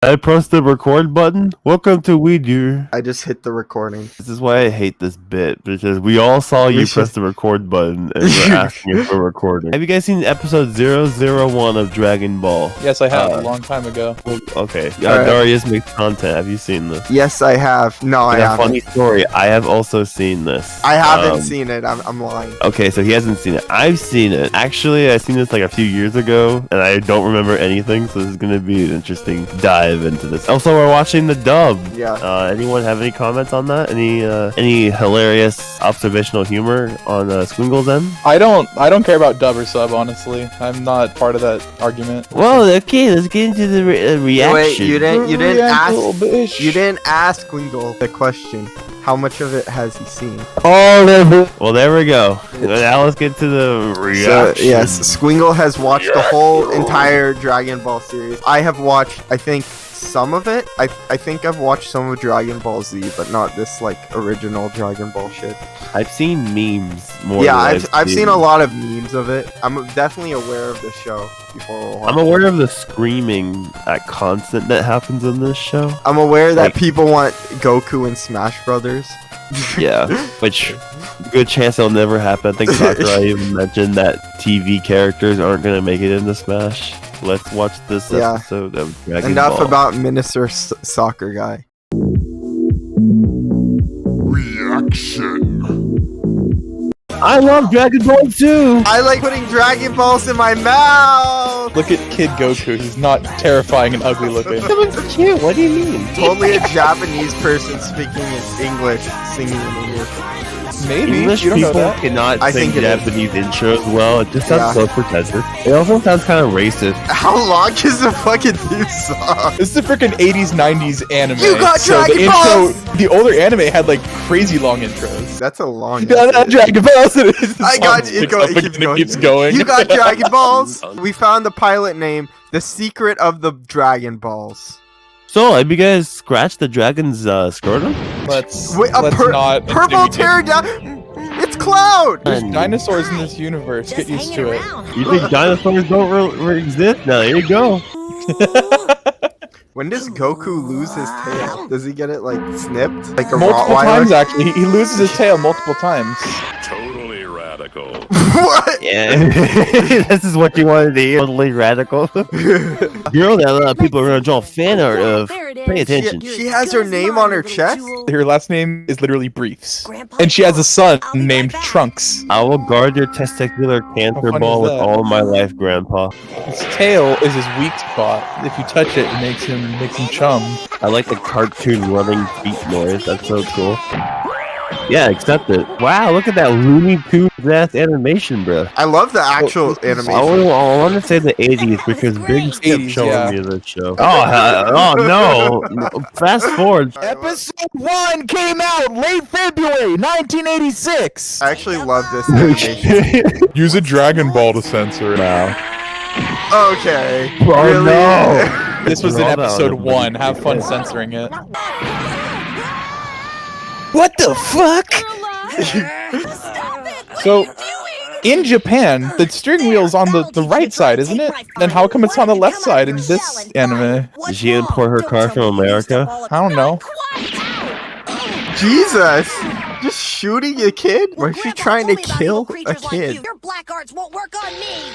I pressed the record button. Welcome to WyDar. I just hit the recording. This is why I hate this bit, because we all saw you press the record button and we're asking if we're recording. Have you guys seen episode 001 of Dragon Ball? Yes, I have, a long time ago. Okay. Darius makes content. Have you seen this? Yes, I have. No, I haven't. Funny story. I have also seen this. I haven't seen it. I'm lying. Okay, so he hasn't seen it. I've seen it. Actually, I seen this like a few years ago, and I don't remember anything, so this is going to be an interesting dive into this. Also, we're watching the dub. Yeah. Anyone have any comments on that? Any hilarious observational humor on Squingle's end? I don't care about dub or sub, honestly. I'm not part of that argument. Well, okay, let's get into the reaction. Wait, you didn't ask Gwingle the question. How much of it has he seen? All of it. Well, there we go. Now let's get to the reaction. So, yes, Squingle has watched the whole entire Dragon Ball series. I have watched, I think, some of it. I think I've watched some of Dragon Ball Z, but not this like original Dragon Ball shit. I've seen memes more. Yeah, I've seen a lot of memes of it. I'm definitely aware of the show before. I'm aware of the screaming at constant that happens in this show. I'm aware that people want Goku in Smash Brothers. Yeah, which good chance it'll never happen. I think Sakurai even mentioned that TV characters aren't gonna make it into Smash. Let's watch this episode of Dragon Ball. Enough about Minister Soccer Guy. Reaction. I love Dragon Ball too. I like putting Dragon Balls in my mouth. Look at Kid Goku. He's not terrifying and ugly looking. That looks cute. What do you mean? Totally a Japanese person speaking in English, singing in English. Maybe. English you don't people know that. cannot sing Japanese intros well. It just sounds so pretentious. It also sounds kind of racist. How long is the fucking theme song? This is a freaking 80s, 90s anime. You got Dragon the Balls! The older anime had like crazy long intros. That's a long Dragon Balls. I got it. It keeps going. You got Dragon Balls. We found the pilot name, The Secret of the Dragon Balls. So, have you guys scratched the dragon's scrotum? Let's Wait, not. purple pterodactyl. It's Cloud. There's dinosaurs in this universe. Get used to it. You think dinosaurs don't exist? Now, there you go. When does Goku lose his tail? Does he get it like snipped? Like a multiple Rottweiler? times, actually. He loses his tail multiple times. Totally radical. What? Yeah, this is what you wanted to hear. Totally radical. Girl that a lot of people are gonna draw fan art of. Pay attention. She has her name on her chest? Her last name is literally Briefs. And she has a son named Trunks. I will guard your testicular cancer ball with all my life, Grandpa. His tail is his weak spot. If you touch it, it makes him chum. I like the cartoon running feet noise. That's so cool. Yeah, accept it. Wow, look at that Looney Tunes ass animation, bro. I love the actual animation. I want to say the 80s because Big kept showing me this show. Oh no! Fast forward. Episode 1 came out late February 1986. I actually love this animation. Use a Dragon Ball to censor it now. Okay. Oh really? no! This was in episode 1. Have fun censoring it. What the fuck? So, in Japan, the steering wheel's on the right side, isn't it? Then how come it's on the left side in this anime? Did she import her car from America? I don't know. Jesus! Just shooting a kid? Why is she trying to kill a kid? Your black arts won't work on me.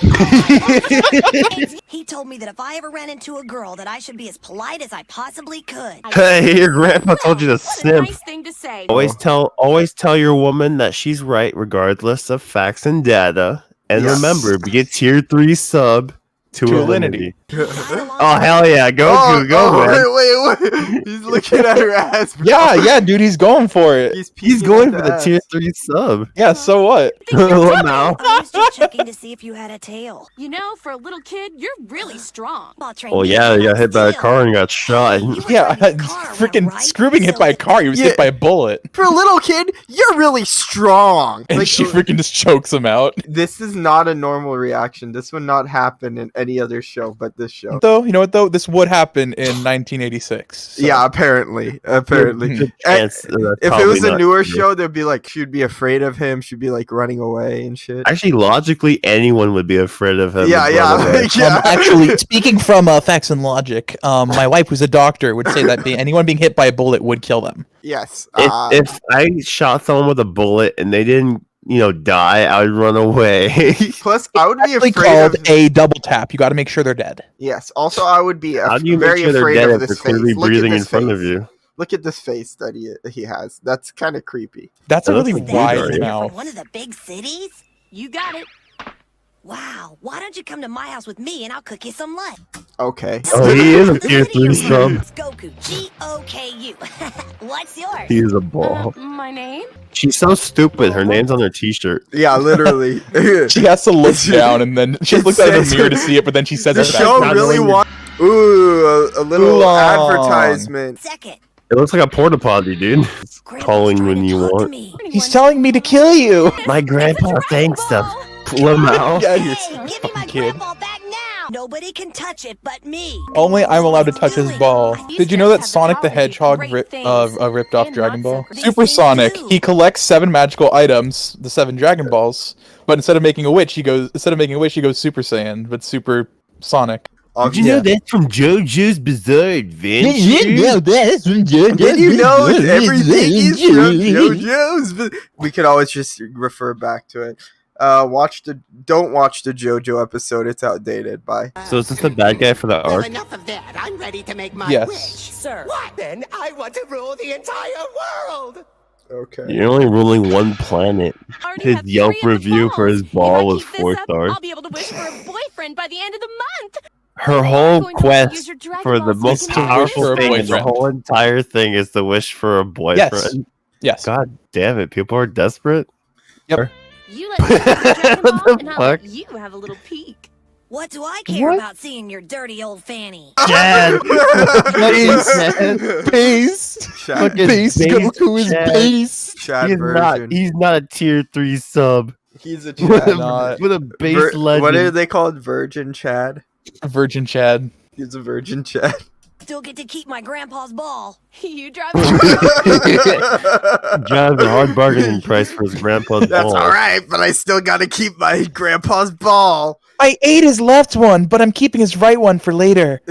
He told me that if I ever ran into a girl, that I should be as polite as I possibly could. Hey, your grandpa told you to simp. Nice thing to say. Always tell your woman that she's right, regardless of facts and data. And remember, be a tier 3 sub to Alinity. Oh hell yeah, Goku, go man. Wait. He's looking at her ass. Bro. Yeah, dude, he's going for it. He's going for the tier 3 sub. Yeah, so what? What now? I was just checking to see if you had a tail. You know, for a little kid, you're really strong. Oh yeah, you got hit by a car and got shot. Yeah, freaking Screw being hit by a car. He was hit by a bullet. For a little kid, you're really strong. And she freaking just chokes him out. This is not a normal reaction. This would not happen in any other show, but this show. Though, you know what though? This would happen in 1986. So. Yeah, apparently. Good chance If that's it probably was a not newer true. show, they'd be like, she'd be afraid of him. She'd be like running away and shit. Actually, logically, anyone would be afraid of him. Yeah, and yeah, run away. like, yeah. Actually, speaking from facts and logic, my wife, who's a doctor, would say that anyone being hit by a bullet would kill them. Yes. If I shot someone with a bullet and they didn't, die, I would run away. Plus, I would be It's afraid called of. a double tap. You got to make sure they're dead. Yes. Also, I would be How do you make very sure they're afraid dead of if they're this clearly face. Look at breathing in this front of face. you? Look at this face that he has. That's kind of creepy. That's a That really looks like wide WyDar, yeah. mouth. From one of the big cities? You got it. Wow, why don't you come to my house with me and I'll cook you some lunch? Okay. Oh, he is a The tier city 3 you're sub. from is Goku, G-O-K-U. What's yours? He is a ball. My name? She's so stupid. Her name's on her t-shirt. Yeah, literally. She has to look down and then she looks out of the mirror to see it, but then she says The it back. show not really knowing wants. Ooh, a little Oolong. advertisement. Second. It looks like a porta potty, dude. Grandpa's Calling trying when to you talk to want. me. He's telling me to kill you. My grandpa saying stuff. Pull him out. Yeah, Hey, you're give me my fucking kid. grandpa back now. Nobody can touch it but me. Only I'm allowed to touch his ball. These Did you know guys that have Sonic the the power to do Hedgehog great ripped things off and Dragon not Ball? so great. Super These things Sonic. too. He collects 7 magical items, the 7 Dragon Balls, but instead of making a wish, he goes Super Saiyan, but Super Sonic. Did you know that's from JoJo's Bizarre Adventure? Did you know everything is from JoJo's? But we could always just refer back to it. Don't watch the JoJo episode. It's outdated. Bye. So is this the bad guy for the Well, arc? enough of that. I'm ready to make my Yes. wish. Sir. What? Then I want to rule the entire world. Okay. You're only ruling one planet. Already His have Yelp 3 of the review for his balls. ball If I was keep this 4 up, stars. I'll be able to wish for a boyfriend by the end of the month. Her whole Going to use quest your Dragon for the Balls most so you can have for powerful a thing in the boyfriend. whole entire thing is the wish for a boyfriend. Yes. God damn it, people are desperate. You let me have your Dragon What Ball, the and I'll let fuck? you have a little peek. What do I care What? about seeing your dirty old fanny? Chad! Peace. Chad, Fucking Peace. base Goku is Chad. base. Chad version. He's not a tier 3 sub. He's a With Chad. not. a base legend. What are they called? Virgin Chad. Virgin Chad. He's a virgin Chad. Still get to keep my grandpa's ball. You drive me. Drives a hard bargaining price for his grandpa's That's ball. all right, but I still gotta keep my grandpa's ball. I ate his left one, but I'm keeping his right one for later.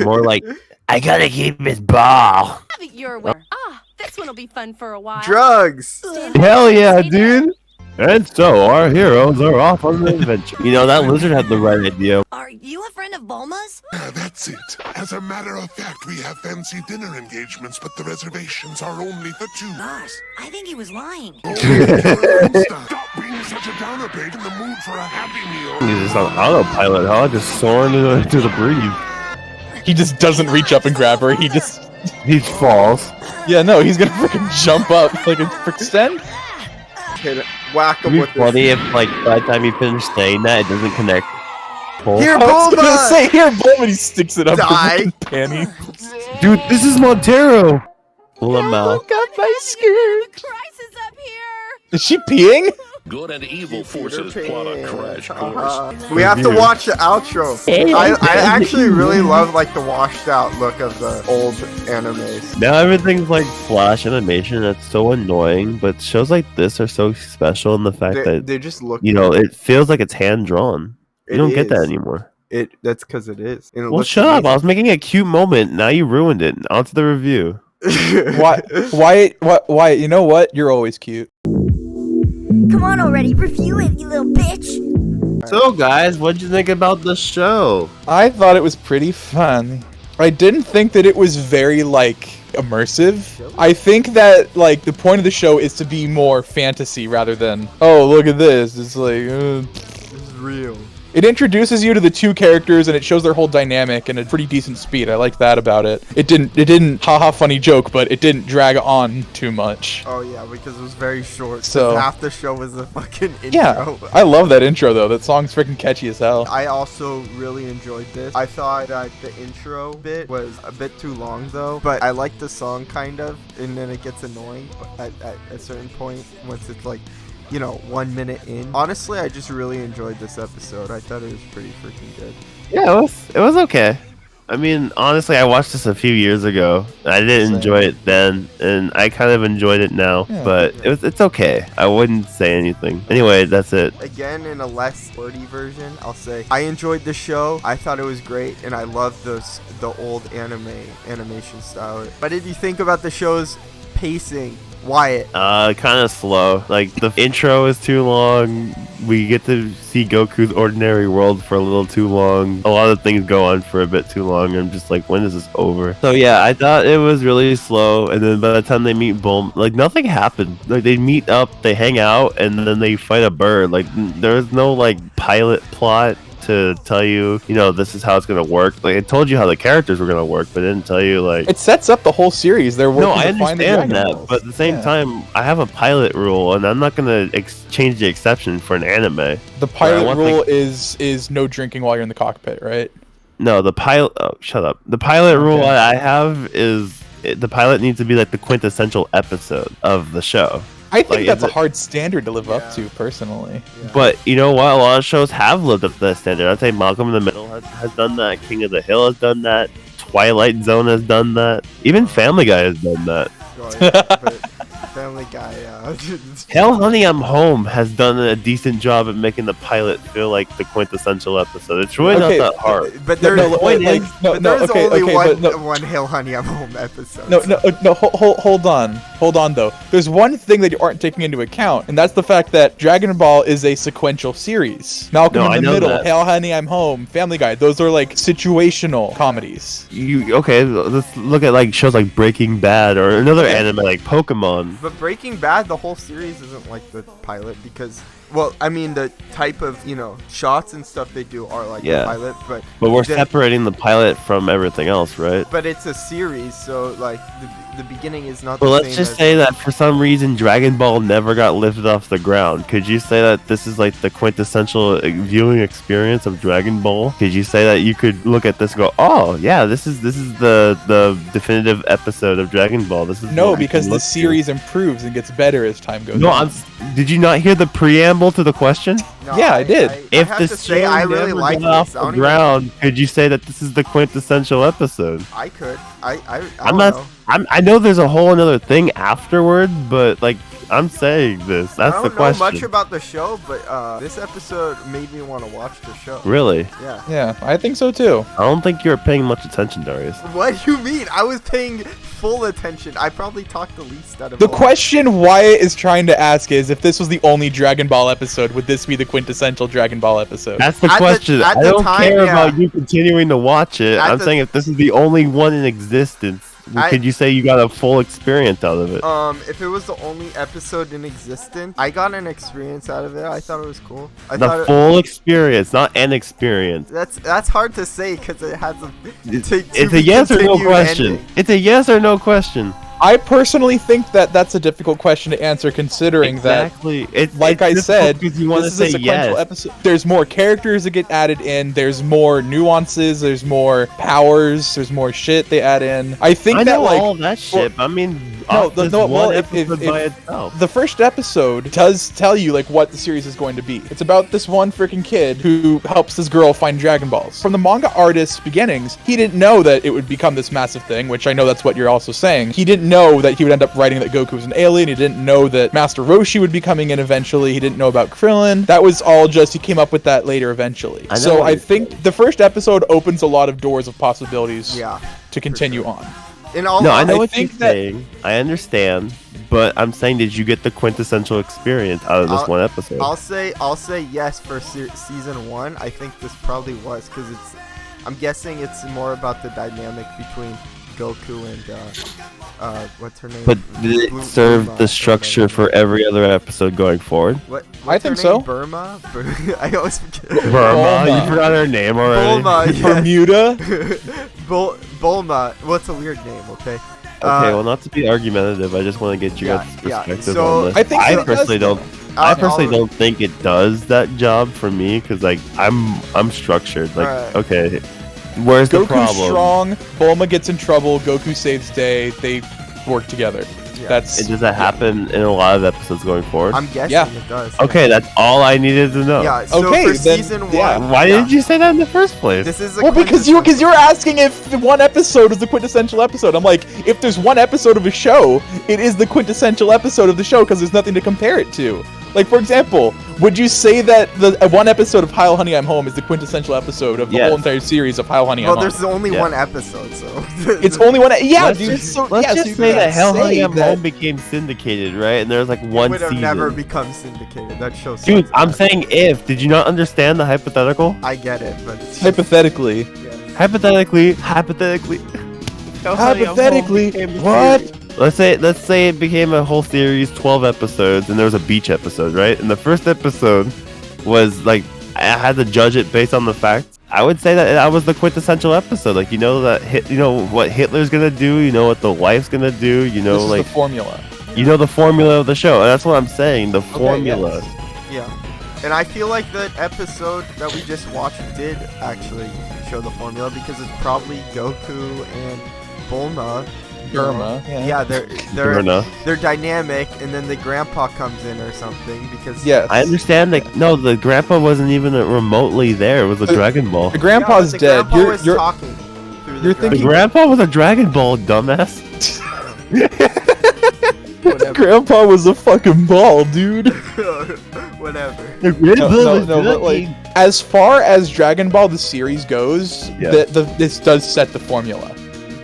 More like, I gotta keep his ball. Have it your way. This one'll be fun for a while. Drugs. Stand Hell yeah, Stay there. dude. And so our heroes are off on an adventure. You know, that lizard had the right idea. Are you a friend of Bulma's? That's it. As a matter of fact, we have fancy dinner engagements, but the reservations are only for 2. Gosh, I think he was lying. Stop being such a downer, babe. In the mood for a happy meal. He's just on autopilot, huh? Just soaring into the breeze. He just doesn't reach up and grab her. He just. He falls. Yeah, no, he's gonna freaking jump up like a frick send. Hit it. Whack him It'd with be funny this. if, like, by the time you finish saying that, it doesn't connect. Pull. Here, I was gonna Bulma! say here, Bulma, he sticks it up Die. his panty. Dude, this is Montero. Pull him out. Look at my skirt. Crisis up here. Is she peeing? Good and evil forces Peter plot a Pan. crash course. We have to watch the outro. I actually really love like the washed out look of the old animes. Now everything's like flash animation. That's so annoying. But shows like this are so special in the fact that, They just look. you know, it feels like it's hand drawn. You It don't get that is. anymore. That's because it is. And it Well, looks shut up. I amazing. was making a cute moment. Now you ruined it. On to the review. Why? You know what? You're always cute. Come on already, review it, you little bitch. So, guys, what'd you think about the show? I thought it was pretty fun. I didn't think that it was very, like, immersive. I think that, like, the point of the show is to be more fantasy rather than, oh, look at this. It's like, This is real. It introduces you to the 2 characters and it shows their whole dynamic in a pretty decent speed. I like that about it. It didn't haha funny joke, but it didn't drag on too much. Oh yeah, because it was very short. So- So half the show was the fucking intro. Yeah, I love that intro though. That song's freaking catchy as hell. I also really enjoyed this. I thought that the intro bit was a bit too long though, but I like the song kind of, and then it gets annoying at a certain point once it's like 1 minute in. Honestly, I just really enjoyed this episode. I thought it was pretty freaking good. Yeah, it was okay. I mean, honestly, I watched this a few years ago. I didn't enjoy it then, and I kind of enjoyed it now. Yeah. But it's okay. I wouldn't say anything. Anyway, that's it. Again, in a less wordy version, I'll say I enjoyed the show. I thought it was great, and I loved the old animation style. What did you think about the show's pacing, Wyatt? Kind of slow. Like, the intro is too long. We get to see Goku's ordinary world for a little too long. A lot of things go on for a bit too long. I'm just like, when is this over? So yeah, I thought it was really slow. And then by the time they meet Bulma, like, nothing happened. Like, they meet up, they hang out, and then they fight a bird. Like, there's no like pilot plot to tell you, this is how it's gonna work. Like, it told you how the characters were gonna work, but it didn't tell you, like, It sets up the whole series. They're working no, I to find the understand Dragon that, Balls. but at the same Yeah. time, I have a pilot rule, and I'm not gonna change the exception for an anime. The pilot rule is no drinking while you're in the cockpit, right? No, the pilot. Oh, shut up. The pilot rule I have is the pilot needs to be like the quintessential episode of the show. I think Like, that's a it's hard standard to live up to, personally. But you know what? A lot of shows have lived up to that standard. I'd say Malcolm in the Middle has done that. King of the Hill has done that. Twilight Zone has done that. Even Family Guy has done that. But Family Guy, Hell, Honey, I'm Home has done a decent job at making the pilot feel like the quintessential episode. It's really Okay, not that hard. But there's okay, only but no. one Hell Honey I'm Home episode. Hold on though. There's one thing that you aren't taking into account, and that's the fact that Dragon Ball is a sequential series. Malcolm No, I in the know Middle, that. Hail Honey, I'm Home, Family Guy. Those are like situational comedies. Let's look at like shows like Breaking Bad or another anime like Pokemon. But Breaking Bad, the whole series isn't like the pilot because, well, I mean, the type of, shots and stuff they do are like the pilot, but we're then- separating the pilot from everything else, right? But it's a series, so like the beginning is not Well, the let's same just as- say that for some reason Dragon Ball never got lifted off the ground. Could you say that this is like the quintessential viewing experience of Dragon Ball? Could you say that you could look at this and go, "Oh, yeah, this is the definitive episode of Dragon Ball." This is No, what we because can the look to." series improves and gets better as time goes No, on. did you not hear the preamble to the question? No, Yeah, I did. If have the to say, show I really never like got off this. I the don't even- ground, could you say that this is the quintessential episode? I could. I I'm don't not. know. I know there's a whole another thing afterward, but like I'm saying this. That's I the don't know question. much about the show, but this episode made me want to watch the show. Really? Yeah. Yeah, I think so too. I don't think you're paying much attention, Darius. What do you mean? I was paying full attention. I probably talked the least out of The all. question Wyatt is trying to ask is, if this was the only Dragon Ball episode, would this be the quintessential Dragon Ball episode? That's the At the- question. at I the don't time, care yeah. about you continuing to watch it. At I'm the- saying if this is the only one in existence, could you say you got a full experience out of it? If it was the only episode in existence, I got an experience out of it. I thought it was cool. I The thought full experience, not an experience. that's hard to say because it has a. It's a yes or no question. It's a yes or no question. I personally think that that's a difficult question to answer, considering Exactly. that, like I said, because you want to this is a say sequential yes. episode. There's more characters that get added in. There's more nuances. There's more powers. There's more shit they add in. I think I that know like all that shit. But I mean, No, off this well, one if episode by itself. the first episode does tell you like what the series is going to be. It's about this one freaking kid who helps this girl find Dragon Balls. From the manga artist's beginnings, he didn't know that it would become this massive thing, which I know that's what you're also saying. He didn't know that he would end up writing that Goku was an alien. He didn't know that Master Roshi would be coming in eventually. He didn't know about Krillin. That was all just, he came up with that later eventually. I know So what I you're think the first episode opens a lot of doors of possibilities Yeah. to continue on. In all No, I know I what think you're that- saying. I understand, but I'm saying, did you get the quintessential experience out of this I'll- one episode? I'll say yes for season 1. I think this probably was because I'm guessing it's more about the dynamic between Goku and what's her name? But did it serve the structure for every other episode going forward? What's I think her so. name? Burma? I always forget. Burma, Bulma. you forgot her name already. Bulma, yes. Bermuda? Bulma. What's a weird name? Okay. Okay, well, not to be argumentative, I just want to get your Yeah, guys' yeah. perspective So, on this. I think I it does, personally though. don't. I personally I'll- don't think it does that job for me because, like, I'm structured. Like, Alright. okay, where's the Goku's problem? strong, Bulma gets in trouble, Goku saves day, they work together. That's Does that happen in a lot of episodes going forward? I'm guessing Yeah. it does. Okay, that's all I needed to know. Yeah. So Okay, for then- season yeah. one, Why didn't you say that in the first place? This is a well, because you quintessential- were asking if the one episode is the quintessential episode. I'm like, if there's one episode of a show, it is the quintessential episode of the show because there's nothing to compare it to. Like, for example, would you say that the one episode of Hi Honey I'm Home is the quintessential episode of the Yes. whole entire series of Hi Honey I'm Well, Home? there's only Yeah. one episode, so It's only one. Yeah, Let's dude. just, so, let's yeah, just so you say that can't Hell Honey say I'm that- Home became syndicated, right? And there was like one would have season. never become syndicated. That show. Dude, sucks. I'm saying if. Did you not understand the hypothetical? I get it, but it's Hypothetically. Hypothetically. Hell Honey I'm Home Hypothetically, became a what? series. Let's say it became a whole series, 12 episodes, and there was a beach episode, right? And the first episode was like I had to judge it based on the facts. I would say that was the quintessential episode. Like, you know what Hitler's gonna do, you know what the wife's gonna do, you know, This is like the formula. you know the formula of the show, and that's what I'm saying. The formula. yeah. And I feel like that episode that we just watched did actually show the formula because it's probably Goku and Bulma. you know. Burma. Yeah, they're Burma. they're dynamic, and then the grandpa comes in or something because Yes. I understand that. No, the grandpa wasn't even remotely there. It was a Dragon Ball. The grandpa's the dead. Grandpa was You're talking through you're the The thinking- grandpa was a Dragon Ball, dumbass. Whatever. grandpa was a fucking ball, dude. Whatever. The grandpa No, was but like talking. as far as Dragon Ball the series goes, Yeah. this does set the formula.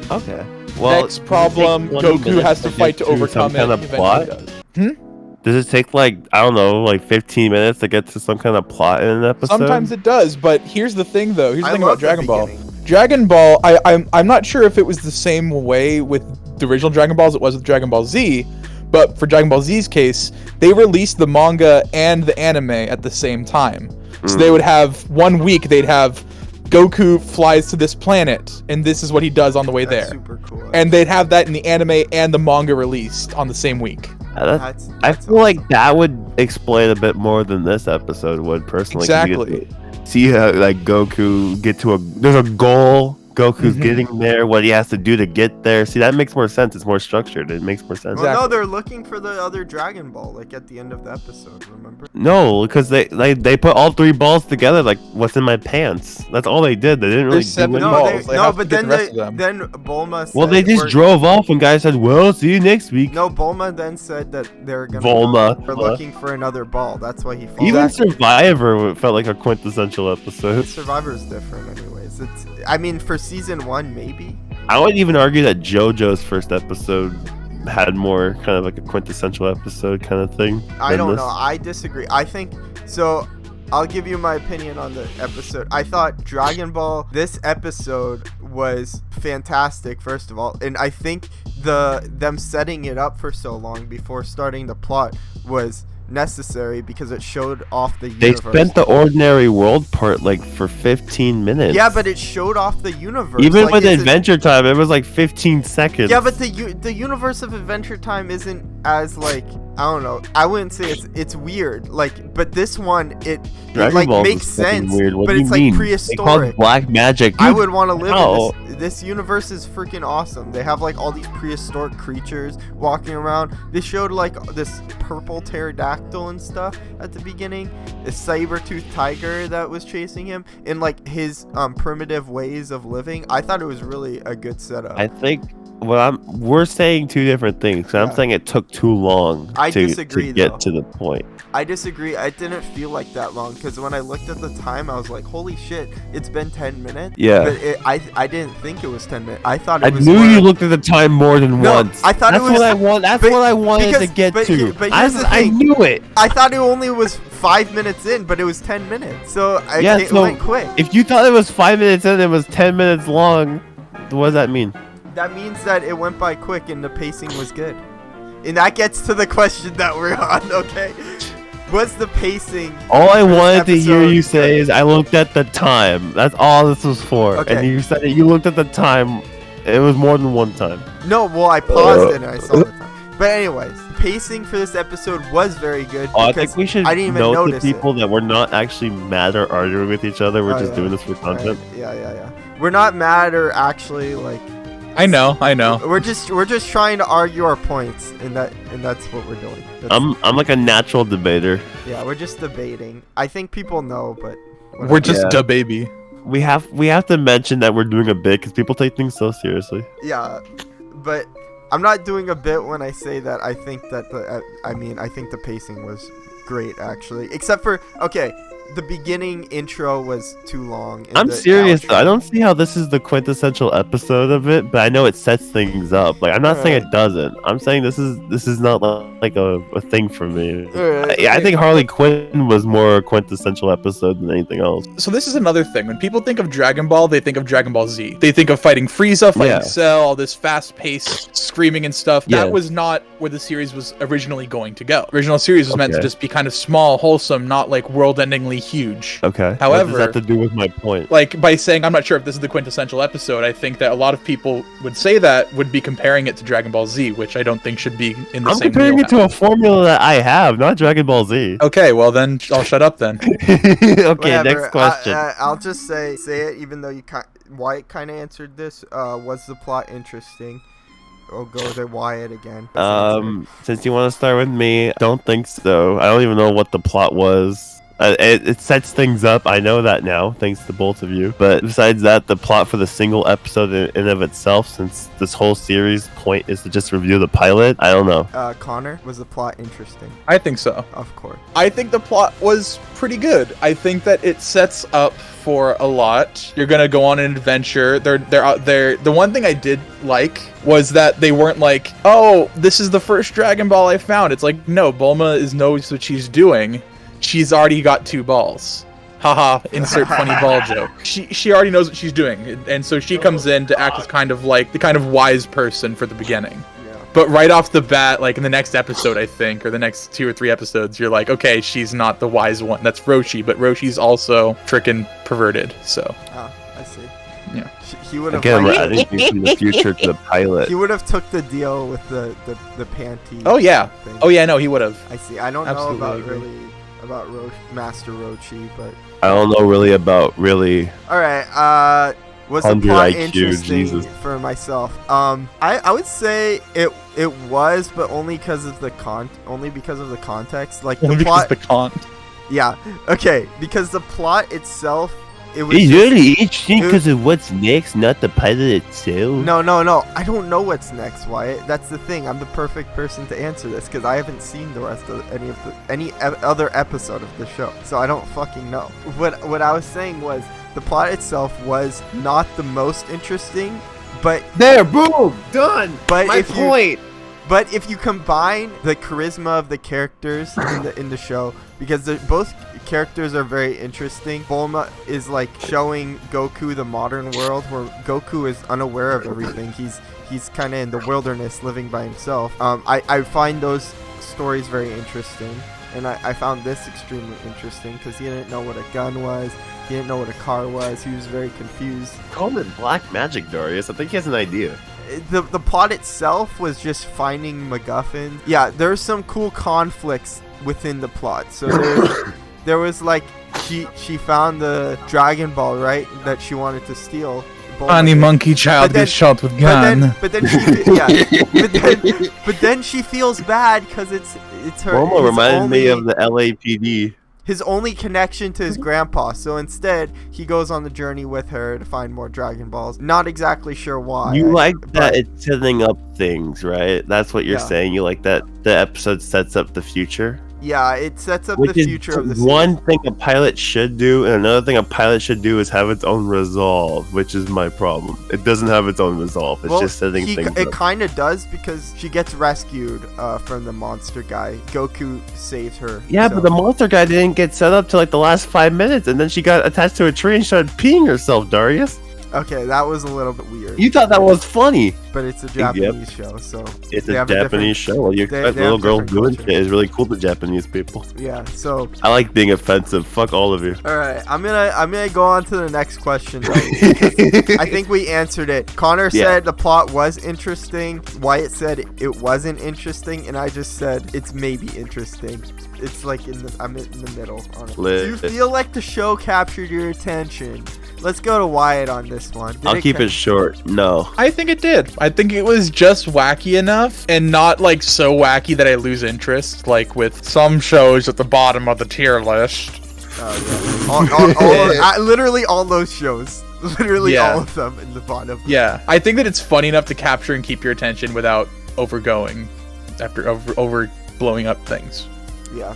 Okay. Well, Next problem, does it take 20 Goku minutes has to get fight to some overcome kind it. of Eventually plot? does. Does it take like I don't know, like 15 minutes to get to some kind of plot in an episode? Sometimes it does, but here's the thing though. Here's the I thing love about the Dragon Ball. beginning. Dragon Ball, I'm not sure if it was the same way with the original Dragon Ball as it was with Dragon Ball Z, but for Dragon Ball Z's case, they released the manga and the anime at the same time. So they would have 1 week, they'd have Goku flies to this planet, and this is what he does on the way That's there. super cool. And they'd have that in the anime and the manga released on the same week. That's I feel like that would explain a bit more than this episode would personally. 'cause you get Exactly. to see how like Goku get to there's a goal. Goku's getting there. What he has to do to get there. See, that makes more sense. It's more structured. It makes more sense. Well, no, Exactly. they're looking for the other Dragon Ball, like at the end of the episode. Remember? No, because they put all three balls together. Like, what's in my pants? That's all they did. They didn't really There's do seven anything. No, balls. They have to but get then the rest of them. then Bulma said. Well, they just we're- drove off, and guys said, "Well, see you next week." No, Bulma then said that they're gonna. Bulma. We're looking for another ball. That's why he. Followed. Even Survivor felt like a quintessential episode. Survivor is different, anyways. I mean, for season 1, maybe. I would even argue that JoJo's first episode had more kind of like a quintessential episode kind of thing. I than don't this. know. I disagree. I think so. I'll give you my opinion on the episode. I thought Dragon Ball, this episode was fantastic, first of all, and I think them setting it up for so long before starting the plot was necessary because it showed off the They universe. spent the ordinary world part like for 15 minutes. Yeah, but it showed off the universe. even Like, with it's a- Adventure Time, it was like 15 seconds. Yeah, but the universe of Adventure Time isn't as like, I don't know. I wouldn't say it's weird. Like, but this one it Dragon like Ball makes is fucking sense. weird. What but do you it's mean? like They call it prehistoric. black magic. I Dude, would want to live how? in this universe is freaking awesome. They have like all these prehistoric creatures walking around. They showed like this purple pterodactyl and stuff at the beginning. A saber-toothed tiger that was chasing him and like his primitive ways of living. I thought it was really a good setup. I think we're saying two different things. 'Cause I'm Yeah. saying it took too long I to disagree, get though. to the point. I disagree. I didn't feel like that long because when I looked at the time, I was like, "Holy shit! It's been 10 minutes." Yeah. But I didn't think it was 10 minutes. I thought it I was. knew more you like- looked at the time more than No, once. I thought it that's was- what I want. That's but- what I wanted because- to get but to. here- but here's the I thing. knew it. I thought it only was 5 minutes in, but it was 10 minutes. So it So went quick. if you thought it was 5 minutes in, and it was 10 minutes long. What does that mean? That means that it went by quick and the pacing was good. And that gets to the question that we're on. Okay, was the pacing? All I for this wanted to hear episode you say good? is I looked at the time. That's all this was for. Okay. And you said that you looked at the time. It was more than one time. No, well, I paused it and I saw the time. But anyways, pacing for this episode was very good. Oh, I because think we should I didn't even note to notice people that we're not actually mad or arguing with each other. We're Oh, just yeah. doing this for content. Yeah. We're not mad or actually like I know. We're just trying to argue our points, and that's what we're doing. I'm like a natural debater. Yeah, we're just debating. I think people know, but We're just Yeah. a baby. We have to mention that we're doing a bit because people take things so seriously. yeah, but I'm not doing a bit when I say that I think that I think the pacing was great actually, except for the beginning intro was too long. And I'm the serious though. I outro- don't see how this is the quintessential episode of it, but I know it sets things up. Like I'm not saying it doesn't. I'm saying this is not like a thing for me. I think Harley Quinn was more quintessential episode than anything else. So this is another thing. When people think of Dragon Ball, they think of Dragon Ball Z. They think of fighting Frieza, fighting Yeah. Cell, all this fast-paced screaming and stuff. Yeah. That was not where the series was originally going to go. Original series was meant to Okay. just be kind of small, wholesome, not like world-endingly huge. Okay. However- what does that have to do with my point? Like, by saying I'm not sure if this is the quintessential episode, I think that a lot of people would say that would be comparing it to Dragon Ball Z, which I don't think should be in the I'm same comparing it to wheelhouse. a formula that I have, not Dragon Ball Z. Okay, well then I'll shut up then. Okay, Whatever. next question. I'll just say it, even though Wyatt kind of answered this. Was the plot interesting? I'll go to Wyatt again. Since you want to start with me, don't think so. I don't even know what the plot was. It sets things up. I know that now, thanks to both of you. But besides that, the plot for the single episode in and of itself, since this whole series point is to just review the pilot, I don't know. Connor, was the plot interesting? I think so. Of course. I think the plot was pretty good. I think that it sets up for a lot. You're gonna go on an adventure. They're out there. The one thing I did like was that they weren't like, oh, this is the first Dragon Ball I found. It's like, no, Bulma knows what she's doing. She's already got 2 balls. Haha, insert funny ball joke. She already knows what she's doing, and so she comes in to act as kind of like the kind of wise person for the beginning. Yeah. But right off the bat, like in the next episode, I think, or the next 2 or 3 episodes, you're like, okay, she's not the wise one. That's Roshi, but Roshi's also frickin' perverted, so. Ah, I see. Yeah. He would have Again, we're adding things from the future to the pilot. He would have took the deal with the panty. Oh, yeah. thing. Oh, yeah, no, he would have. I see. I don't Absolutely know agree. about Master Rochi, but I don't know really about really. all right. Was the 100 plot IQ, interesting Jesus. for myself? I would say it was, but only because of the context. Like Only the because plot. the con. Yeah. Okay. Because the plot itself, it was. It's just- really interesting it- because of what's next, not the pilot itself. No. I don't know what's next, Wyatt. That's the thing. I'm the perfect person to answer this because I haven't seen the rest of any other episode of the show, so I don't fucking know. What I was saying was the plot itself was not the most interesting, but There, boom, done. But My if you- point. But if you combine the charisma of the characters in the show, because both characters are very interesting. Bulma is like showing Goku the modern world, where Goku is unaware of everything. He's kind of in the wilderness, living by himself. I find those stories very interesting, and I found this extremely interesting because he didn't know what a gun was. He didn't know what a car was. He was very confused. Call it black magic, Darius. I think he has an idea. The plot itself was just finding MacGuffins. Yeah, there's some cool conflicts within the plot. So there was like she found the Dragon Ball, right, that she wanted to steal. Funny monkey child But then- gets shot with gun. But then she feels bad because it's her. Bulma his reminded me only- of the LAPD. his only connection to his grandpa. So instead, he goes on the journey with her to find more Dragon Balls. Not exactly sure why. You like but- that it's setting up things, right? That's what you're Yeah. saying. You like that the episode sets up the future? Yeah, it sets up Which the is future of the series. one thing a pilot should do, and another thing a pilot should do is have its own resolve, which is my problem. It doesn't have its own resolve. It's just setting things It up. kind of does because she gets rescued from the monster guy. Goku saves her. Yeah, so- but the monster guy didn't get set up till like the last 5 minutes, and then she got attached to a tree and started peeing herself, Darius. Okay, that was a little bit weird. You thought that was funny. but it's a Japanese show, so It's they a have Japanese show. Well, you they expect have little girls different doing culture. shit is really cool to Japanese people. Yeah, so I like being offensive. Fuck all of you. all right, I'm gonna go on to the next question. I think we answered it. Connor said the plot was interesting. Wyatt said it wasn't interesting, and I just said it's maybe interesting. It's like I'm in the middle on it. Do you feel like the show captured your attention? Let's go to Wyatt on this one. I'll keep it short. No. I think it did. I think it was just wacky enough and not like so wacky that I lose interest, like with some shows at the bottom of the tier list. Literally all those shows. Literally Yeah. all of them in the bottom. Yeah, I think that it's funny enough to capture and keep your attention without overgoing after over blowing up things. Yeah.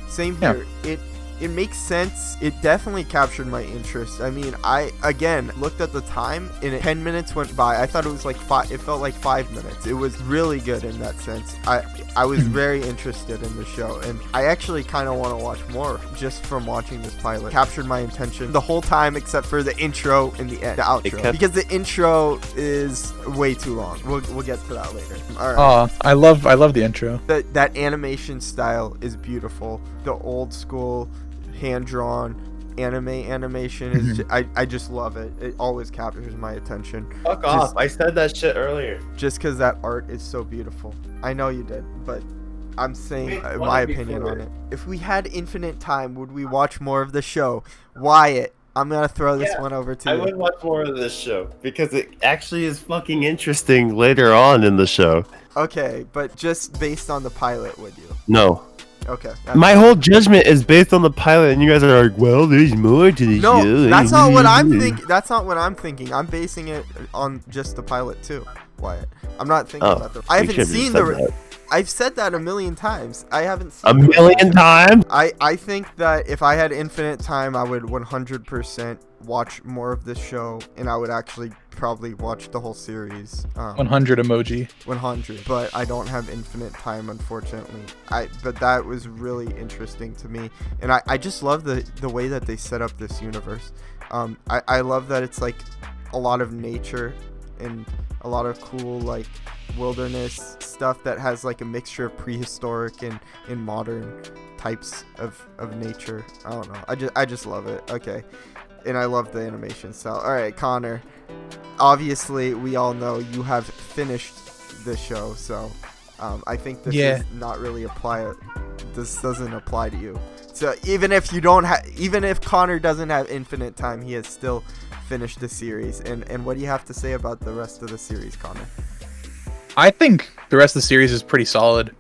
Same Yeah. here. It makes sense. It definitely captured my interest. I mean, I again looked at the time and 10 minutes went by. I thought it was like it felt like 5 minutes. It was really good in that sense. I was very interested in the show, and I actually kind of want to watch more just from watching this pilot. Captured my attention the whole time except for the intro and the end, the outro, because the intro is way too long. We'll get to that later. All right. I love the intro. That animation style is beautiful. The old school hand-drawn animation is I just love it. It always captures my attention. Fuck off. I said that shit earlier. Just because that art is so beautiful. I know you did, but I'm saying my opinion on it. If we had infinite time, would we watch more of the show? Wyatt, I'm gonna throw this one over to you. I would watch more of this show because it actually is fucking interesting later on in the show. Okay, but just based on the pilot, would you? No. Okay. My whole judgment is based on the pilot, and you guys are like, "Well, there's more to the show." No, that's not what I'm thinking. That's not what I'm thinking. I'm basing it on just the pilot too, Wyatt. I'm not thinking about the. I haven't seen the. I've said that a million times. I haven't seen a million times. I think that if I had infinite time, I would 100% watch more of this show, and I would actually probably watch the whole series. 100 emoji. 100, but I don't have infinite time, unfortunately. But that was really interesting to me, and I just love the way that they set up this universe. I love that it's like a lot of nature and a lot of cool like wilderness stuff that has like a mixture of prehistoric and modern types of nature. I don't know. I just love it. Okay. And I love the animation style. All right, Connor. Obviously, we all know you have finished the show, so I think this is not really this doesn't apply to you. So even if Connor doesn't have infinite time, he has still finished the series. And what do you have to say about the rest of the series, Connor? I think the rest of the series is pretty solid.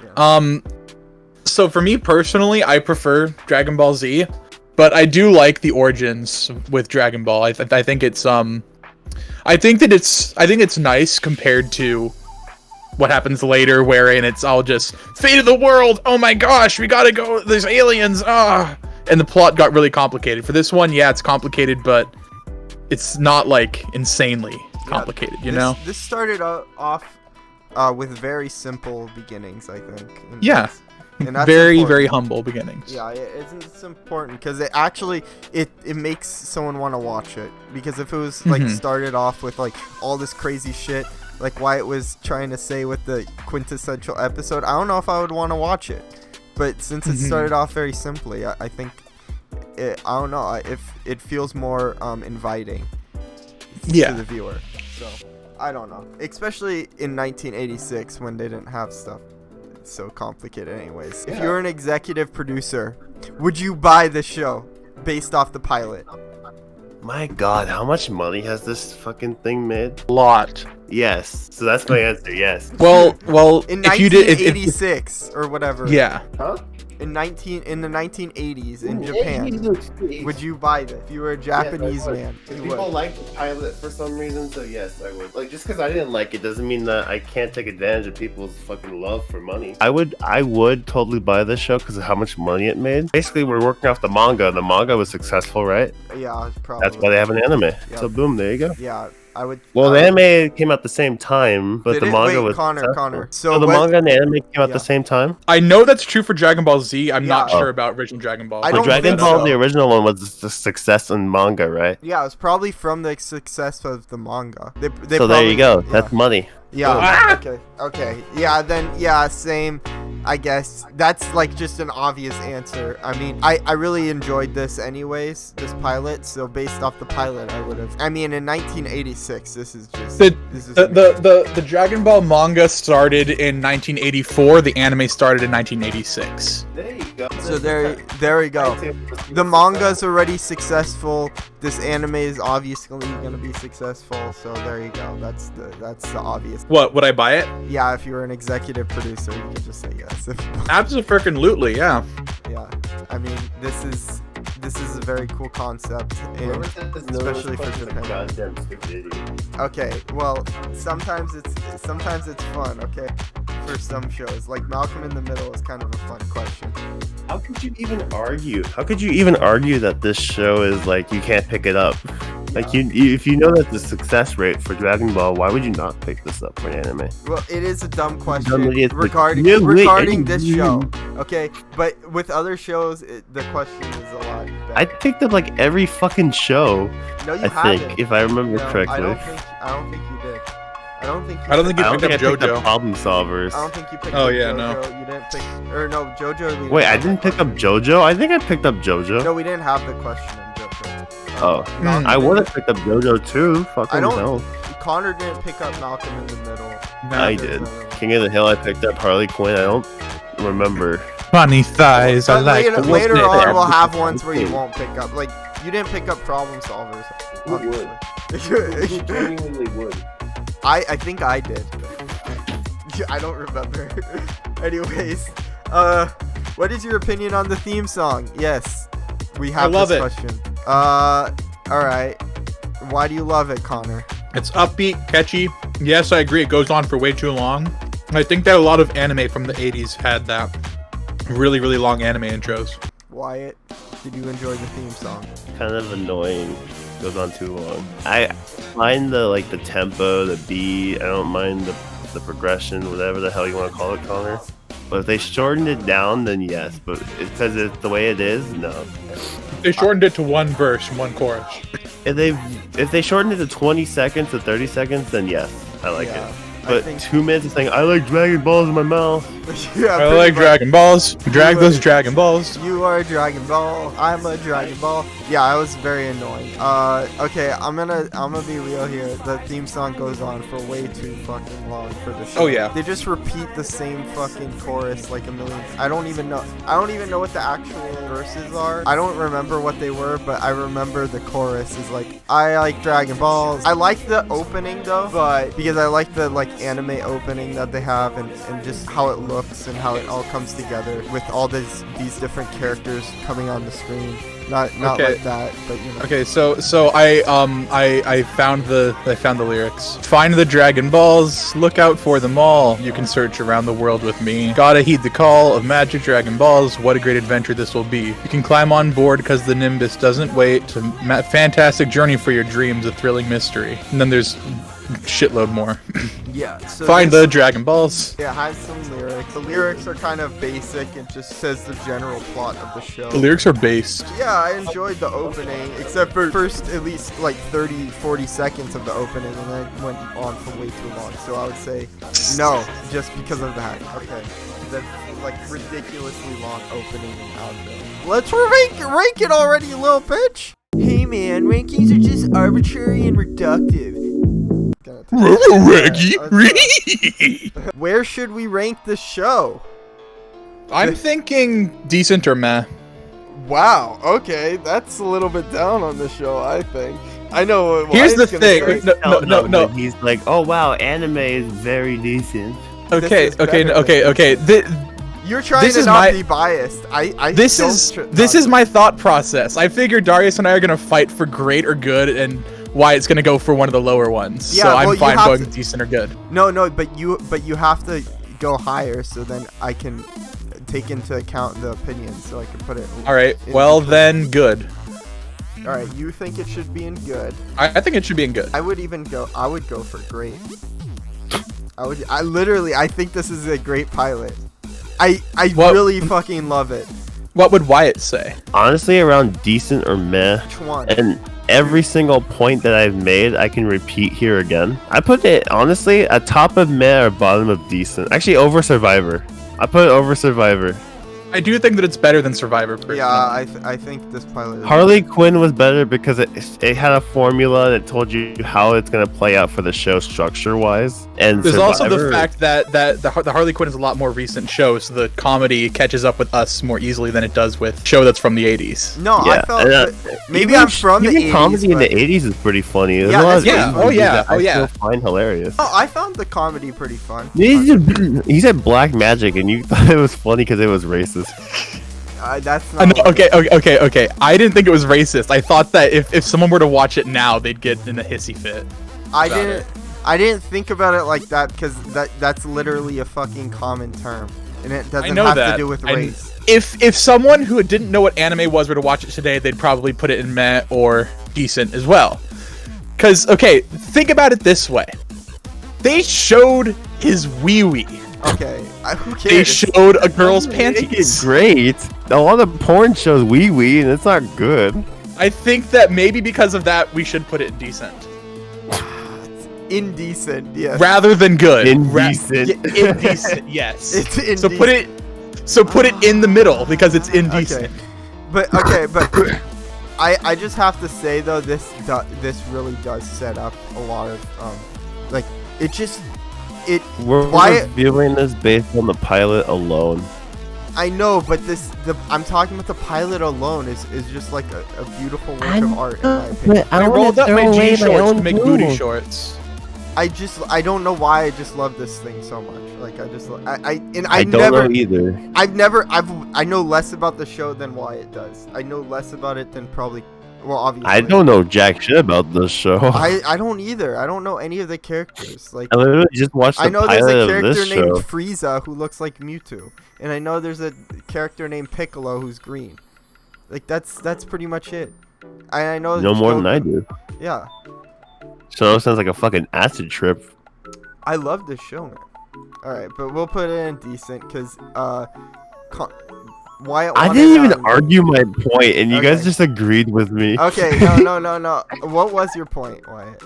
Yeah. So for me personally, I prefer Dragon Ball Z, but I do like the origins with Dragon Ball. I think it's I think it's nice compared to what happens later, wherein it's all just fate of the world. Oh my gosh, we gotta go. There's aliens. And the plot got really complicated. For this one, yeah, it's complicated, but it's not like insanely complicated. This started off with very simple beginnings, I think. And that's very humble beginnings. Yeah, it's important because it makes someone want to watch it. Because if it was like started off with like all this crazy shit, like Wyatt was trying to say with the quintessential episode, I don't know if I would want to watch it. But since it started off very simply, I think I don't know if it feels more inviting to the viewer. So I don't know, especially in 1986 when they didn't have stuff so complicated anyways. If you're an executive producer, would you buy the show based off the pilot? My God, how much money has this fucking thing made? A lot. Yes. So that's my answer. Yes. Well, in if you did 1986 or whatever. Yeah. Huh? In the 1980s in Japan, would you buy this if you were a Japanese man? People like the pilot for some reason, so yes, I would. Like, just because I didn't like it doesn't mean that I can't take advantage of people's fucking love for money. I would totally buy this show because of how much money it made. Basically, we're working off the manga, and the manga was successful, right? Yeah, probably. That's why they have an anime. Yep. So boom, there you go. Yeah, I would. Well, the anime came out the same time, but the manga was Connor. successful. So So the manga and the anime came out Yeah. the same time. I know that's true for Dragon Ball Z. I'm not Yeah. sure about original Dragon Ball. I The don't Dragon think Ball, so. the original one, was a success in manga, right? Yeah, it was probably from the success of the manga. They So there you probably- go. That's money. Yeah. Okay. Okay. Yeah. Then. Yeah. Same. I guess that's like just an obvious answer. I mean, I really enjoyed this anyways, this pilot. So based off the pilot, I would have. I mean, in 1986, this is just. This is The Dragon Ball manga started in 1984. The anime started in 1986. There you go. So there we go. The manga's already successful. This anime is obviously gonna be successful. So there you go. That's the obvious. What, would I buy it? Yeah, if you were an executive producer, you could just say yes. Absolutely, yeah. Yeah, I mean, this is a very cool concept, and especially for Japan. Okay, well, sometimes it's fun. Okay, for some shows, like Malcolm in the Middle is kind of a fun question. How could you even argue? How could you even argue that this show is like you can't pick it up? Like if you know that the success rate for Dragon Ball, why would you not pick this up for an anime? Well, it is a dumb question Dumb idiot. regarding Yeah, wait, regarding this you- show. Okay, but with other shows, the question is a lot better. I picked up like every fucking show. No, you I haven't. think, if I remember No, correctly. I don't think you did. I don't think. I don't think you I don't picked think I up picked up JoJo. Problem Solvers. I don't think you picked Oh, up yeah, JoJo. no. You didn't pick. Or no, JoJo. we Wait, I have didn't that pick up JoJo? I think I picked up JoJo. No, we didn't have the question in JoJo. Oh. Malcolm I didn't- would have picked up JoJo too. Fucking I don't. hell. Connor didn't pick up Malcolm in the Middle. I did. King of the Hill, I picked up Harley Quinn. I don't remember. Funny thighs, I But like later, the later wolf on, neck. we'll have ones where you won't pick up. Like you didn't pick up Problem Solvers. Obviously. would. I think I did. I don't remember. Anyways, what is your opinion on the theme song? Yes, we have love this it. question. All right. Why do you love it, Connor? It's upbeat, catchy. Yes, I agree. It goes on for way too long. I think that a lot of anime from the 80s had that really, really long anime intros. Wyatt, did you enjoy the theme song? Kind of annoying. Goes on too long. I mind the tempo, the beat. I don't mind the progression, whatever the hell you want to call it, Connor. But if they shortened it down, then yes. But because it's the way it is, no. They shortened it to one verse and one chorus. If they shortened it to 20 seconds to 30 seconds, then yes, I like Yeah, it. I But think- 2 minutes of saying I like Dragon Balls in my mouth. Yeah, I pretty like much. Dragon Balls. Drag those Dragon Balls. You are a Dragon Ball. I'm a Dragon Ball. Yeah, I was very annoying. Okay, I'm gonna be real here. The theme song goes on for way too fucking long for the show. Oh, yeah. They just repeat the same fucking chorus like a million. I don't even know what the actual verses are. I don't remember what they were, but I remember the chorus is like, I like Dragon Balls. I like the opening though, but because I like the anime opening that they have and just how it looks and how it all comes together with all these different characters coming on the screen. Not Okay. like that, but you know. Okay, so I found the lyrics. Find the Dragon Balls, look out for them all. You can search around the world with me. Gotta heed the call of magic Dragon Balls. What a great adventure this will be. You can climb on board because the Nimbus doesn't wait. Fantastic journey for your dreams, a thrilling mystery. And then there's shitload more. Yeah. So Find this- the Dragon Balls. It has some lyrics. The lyrics are kind of basic. It just says the general plot of the show. The lyrics are based. Yeah, I enjoyed the opening, except for first at least like 30, 40 seconds of the opening, and then it went on for way too long. So I would say no, just because of that. Okay. That's like ridiculously long opening and outro. Let's rank it already, you little bitch! Hey man, rankings are just arbitrary and reductive. Where should we rank the show? I'm thinking decent or meh. Wow, okay, that's a little bit down on the show, I think. I know what Here's Wyatt's the gonna thing. say. No. but he's like, oh wow, anime is very decent. Okay. is better You're trying This to is not my- be biased. This is my thought process. I figured Darius and I are gonna fight for great or good, and Wyatt's gonna go for one of the lower ones. Yeah, so well, I'm you fine have going to- decent or good. No, but you have to go higher, so then I can take into account the opinion, so I can put it. All right. in Well between. then, good. All right, you think it should be in good? I think it should be in good. I would go for great. I think this is a great pilot. I really fucking love it. What would Wyatt say? Honestly, around decent or meh. Which one? And every single point that I've made, I can repeat here again. I put it, honestly, at top of meh or bottom of decent. Actually, over Survivor. I put it over Survivor. I do think that it's better than Survivor. Personally. Yeah, I think this pilot is Harley Quinn was better because it had a formula that told you how it's going to play out for the show structure-wise. And there's Survivor, also the fact that the Harley Quinn is a lot more recent show, so the comedy catches up with us more easily than it does with show that's from the 80s. No, yeah, I felt maybe I'm from the 80s. Comedy in but... the 80s is pretty funny. There's Yeah, a lot of yeah. movies that Oh, yeah. I still find hilarious. Oh, I found the comedy pretty fun. He said black magic, and you thought it was funny because it was racist. That's not. No, okay. I didn't think it was racist. I thought that if someone were to watch it now, they'd get in a hissy fit. I didn't think about it like that because that's literally a fucking common term, and it doesn't have to do with race. If someone who didn't know what anime was were to watch it today, they'd probably put it in meh or decent as well. Because, okay, think about it this way. They showed his wee-wee. Okay, who cares? They showed a girl's panties. It's great. A lot of porn shows wee-wee, and it's not good. I think that maybe because of that, we should put it in decent. Indecent, yes. Rather than good. Indecent. Indecent, yes. It's indecent. So put it in the middle because it's indecent. Okay. But I just have to say though, this really does set up a lot of like We're reviewing this based on the pilot alone. I know, but I'm talking about the pilot alone is just like a beautiful work of art in my opinion. I rolled up my G shorts to make booty booty shorts. I don't know why I just love this thing so much. Like I don't know either. I know less about the show than Wyatt does. I know less about it than probably. Well, obviously. I don't know jack shit about this show. I don't either. I don't know any of the characters. Like I literally just watched the I know pilot there's a of this character named show. Frieza who looks like Mewtwo, and I know there's a character named Piccolo who's green. Like that's pretty much it. I know. No more than I do. Yeah. So it sounds like a fucking acid trip. I love this show, man. All right, but we'll put it in decent because Wyatt. I didn't even argue my point, and you guys just agreed with me. Okay, no. What was your point, Wyatt?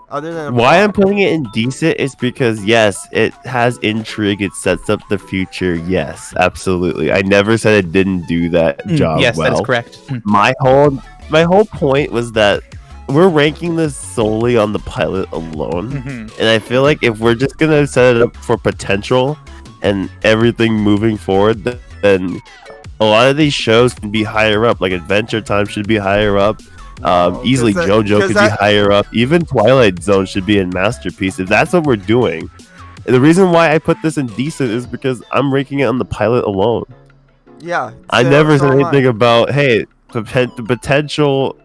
Other than why I'm putting it in decent is because yes, it has intrigue. It sets up the future. Yes, absolutely. I never said it didn't do that job. Yes, well. that is correct. My whole point was that we're ranking this solely on the pilot alone, and I feel like if we're just gonna set it up for potential and everything moving forward, then a lot of these shows can be higher up. Like Adventure Time should be higher up. Easily JoJo could be higher up. Even Twilight Zone should be in Masterpiece if that's what we're doing. And the reason why I put this in decent is because I'm ranking it on the pilot alone. Yeah. I never said anything about hey potential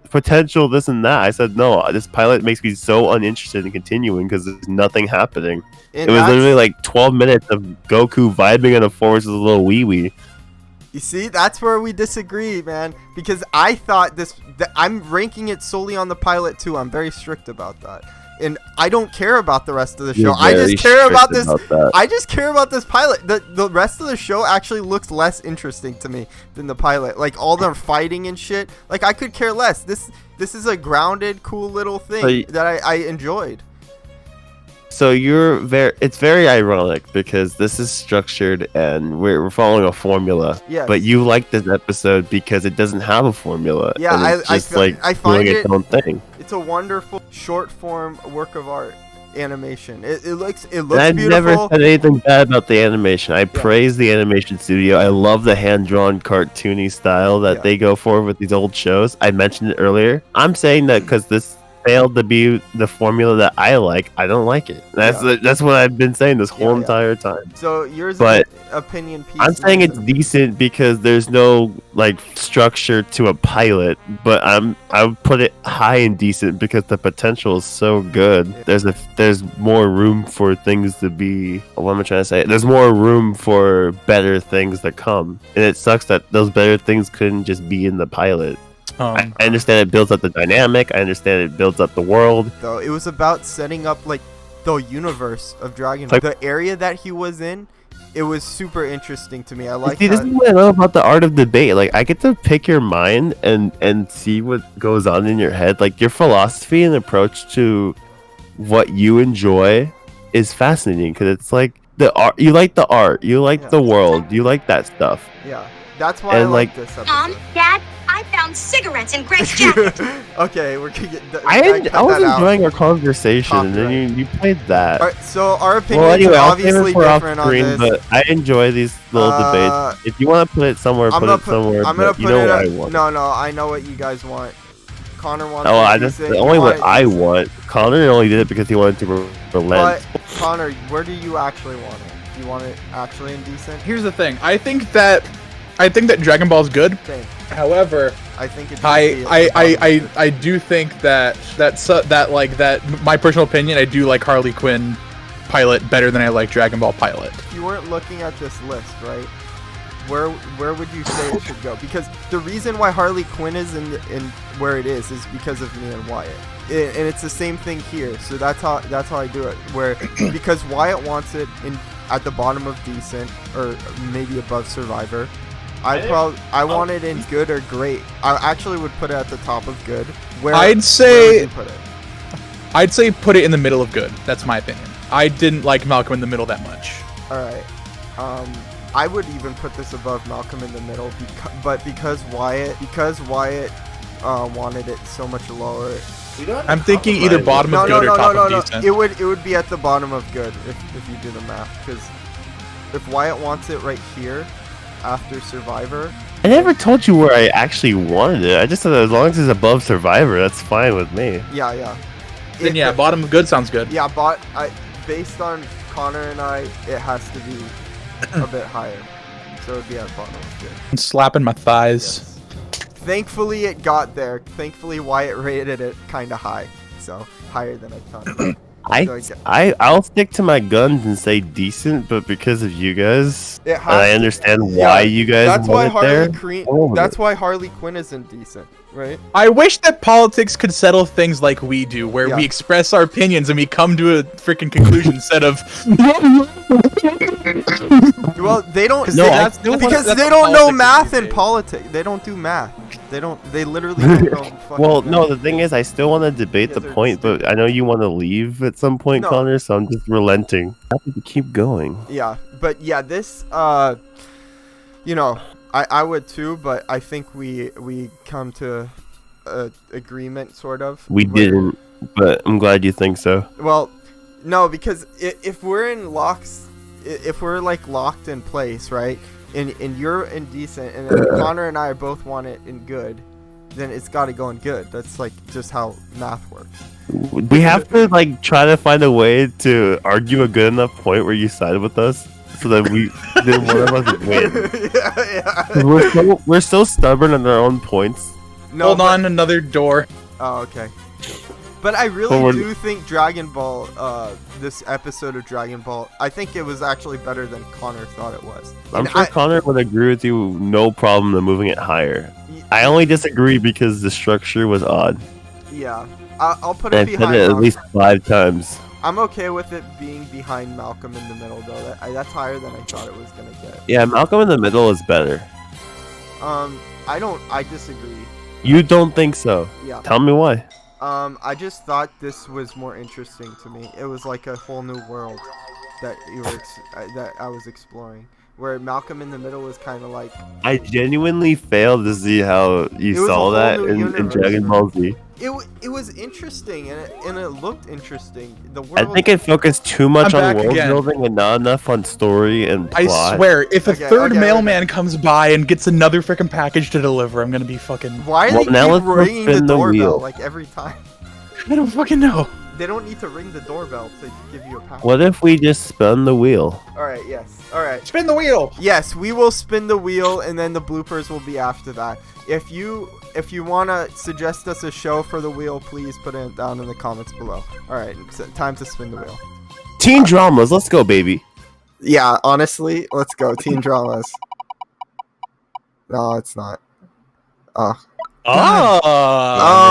this and that. I said no, this pilot makes me so uninterested in continuing because there's nothing happening. And it was literally like 12 minutes of Goku vibing on a forest with a little wee. You see, that's where we disagree, man. Because I thought I'm ranking it solely on the pilot too. I'm very strict about that, and I don't care about the rest of the show. I just care about this. I just care about this pilot. The rest of the show actually looks less interesting to me than the pilot. Like all them fighting and shit. Like I could care less. This is a grounded, cool little thing that I enjoyed. So it's very ironic because this is structured and we're following a formula. Yes. But you like this episode because it doesn't have a formula. Yeah, I find doing its own thing. It's a wonderful short form work of art animation. It looks beautiful. I've beautiful. never said anything bad about the animation. I praise the animation studio. I love the hand drawn cartoony style that they go for with these old shows. I mentioned it earlier. I'm saying that because this failed to be the formula that I like. I don't like it. That's what I've been saying this whole entire time. So yours is opinion piece. I'm saying it's decent because there's no like structure to a pilot, but I would put it high and decent because the potential is so good. There's more room for things to be. What am I trying to say? There's more room for better things that come, and it sucks that those better things couldn't just be in the pilot. I understand it builds up the dynamic. I understand it builds up the world. Though it was about setting up like the universe of Dragon Ball. Like, the area that he was in, it was super interesting to me. I like. See, this is what I love about the art of debate. Like, I get to pick your mind and see what goes on in your head. Like, your philosophy and approach to what you enjoy is fascinating because it's like the art. You like the art. You like the world. You like that stuff. Yeah, that's why I like this episode. Dad, I found cigarettes in Greg's jacket. Okay, we're gonna get. I was enjoying our conversation, and then you played that. Alright, so our opinions Well, anyway, are I'll save obviously it for off different on screen, this. but I enjoy these little debates. If you want to put it somewhere, put it somewhere. I'm gonna but you put know it. what I want. No, I know what you guys want. Connor wants. Oh, I just only what I want. Connor only did it because he wanted to relent. But Connor, where do you actually want it? Do you want it actually indecent? Here's the thing. I think that Dragon Ball's good. Same. However, I think it's. I do think that my personal opinion, I do like Harley Quinn Pilot better than I like Dragon Ball Pilot. If you weren't looking at this list, right? Where would you say it should go? Because the reason why Harley Quinn is in where it is because of me and Wyatt. And it's the same thing here. So that's how I do it. Where because Wyatt wants it at the bottom of decent or maybe above Survivor. I want it in good or great. I actually would put it at the top of good. I'd say where would you put it? I'd say put it in the middle of good. That's my opinion. I didn't like Malcolm in the Middle that much. All right. I would even put this above Malcolm in the Middle, but because Wyatt wanted it so much lower. I'm thinking either bottom of good or top of decent. It would be at the bottom of good if you do the math, because if Wyatt wants it right here after Survivor. I never told you where I actually wanted it. I just said as long as it's above Survivor, that's fine with me. Yeah. Then bottom of good sounds good. Yeah, based on Connor and I, it has to be a bit higher. So it would be at bottom of good. I'm slapping my thighs. Yes. Thankfully it got there. Thankfully Wyatt rated it kind of high. So higher than I thought. I'll stick to my guns and say decent, but because of you guys, I understand why you guys that's why want it there. That's why Harley Quinn isn't decent, right? I wish that politics could settle things like we do, where we express our opinions and we come to a freaking conclusion instead of. Well, they don't. Because they don't know math and politics. They don't do math. They literally don't know fucking Well, math. no, the thing is, I still want to debate the point, but I know you want to leave at some point, Connor, so I'm just relenting. Happy to keep going. Yeah, but yeah, this, I would too, but I think we come to agreement, sort of. We didn't, but I'm glad you think so. Well, no, because if we're in locks, if we're like locked in place, right? And you're indecent, and then Connor and I both want it in good, then it's got to go in good. That's like just how math works. We have to like try to find a way to argue a good enough point where you side with us, so that then one of us win. Yeah. We're so stubborn on our own points. No, Hold on, another door. Oh, okay. But I really do think Dragon Ball, this episode of Dragon Ball, I think it was actually better than Connor thought it was. I'm sure Connor would agree with you, no problem in moving it higher. I only disagree because the structure was odd. Yeah, I'll put it behind Malcolm. At least 5 times. I'm okay with it being behind Malcolm in the Middle, though. That's higher than I thought it was gonna get. Yeah, Malcolm in the Middle is better. I disagree. You don't think so? Yeah. Tell me why. I just thought this was more interesting to me. It was like a whole new world that that I was exploring. Where Malcolm in the Middle was kind of like. I genuinely failed to see how you saw that in Dragon Ball Z. It was interesting and it looked interesting. The world. I think it focused too much on world building and not enough on story and plot. I swear, if a third mailman comes by and gets another freaking package to deliver, I'm gonna be fucking. Why are they keep ringing the doorbell like every time? I don't fucking know. They don't need to ring the doorbell to give you a package. What if we just spun the wheel? Alright, yes. Alright. Spin the wheel! Yes, we will spin the wheel and then the bloopers will be after that. If you want to suggest us a show for the wheel, please put it down in the comments below. Alright, time to spin the wheel. Teen dramas, let's go, baby. Yeah, honestly, let's go. Teen dramas. No, it's not. Oh,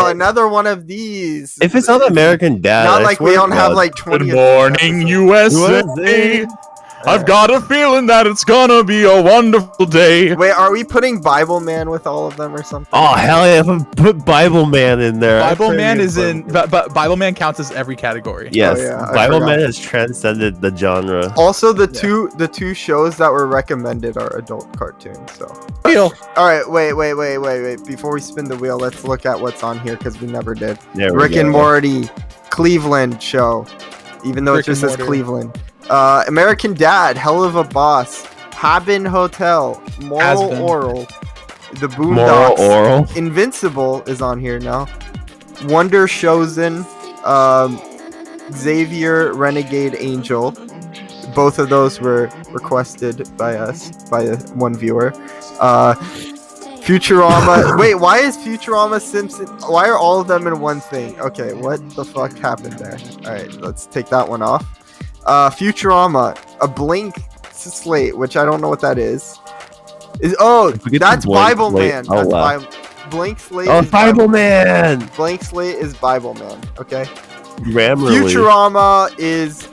another one of these. If it's on American Dad, Not I like swear we to don't have God. like 20. Good morning, USA. I've got a feeling that it's gonna be a wonderful day. Wait, are we putting Bible Man with all of them or something? Oh hell yeah! Put Bible Man in there. Bible Man is in, but Bible Man counts as every category. Yes, Oh, yeah, I Bible forgot. Man has transcended the genre. Also, the two shows that were recommended are adult cartoons. So, Deal. all right, wait. Before we spin the wheel, let's look at what's on here because we never did. There we Rick go. and Morty, Cleveland show, even though Rick it just and says Morty. Cleveland. American Dad, Hell of a Boss, Habin Hotel, Moral Has-been. Oral, The Moral Boondocks, Oral. Invincible is on here now. Wonder Chosen, Xavier Renegade Angel. Both of those were requested by us, by one viewer. Futurama. Wait, why is Futurama Simpson? Why are all of them in one thing? Okay, what the fuck happened there? All right, let's take that one off. Futurama, a blank slate, which I don't know what that is. Forget That's the blank Bible slate. Man. Oh, That's wow. blank slate. Oh, is Bible Man. Blank slate is Bible Man. Okay. Grammarly. Futurama is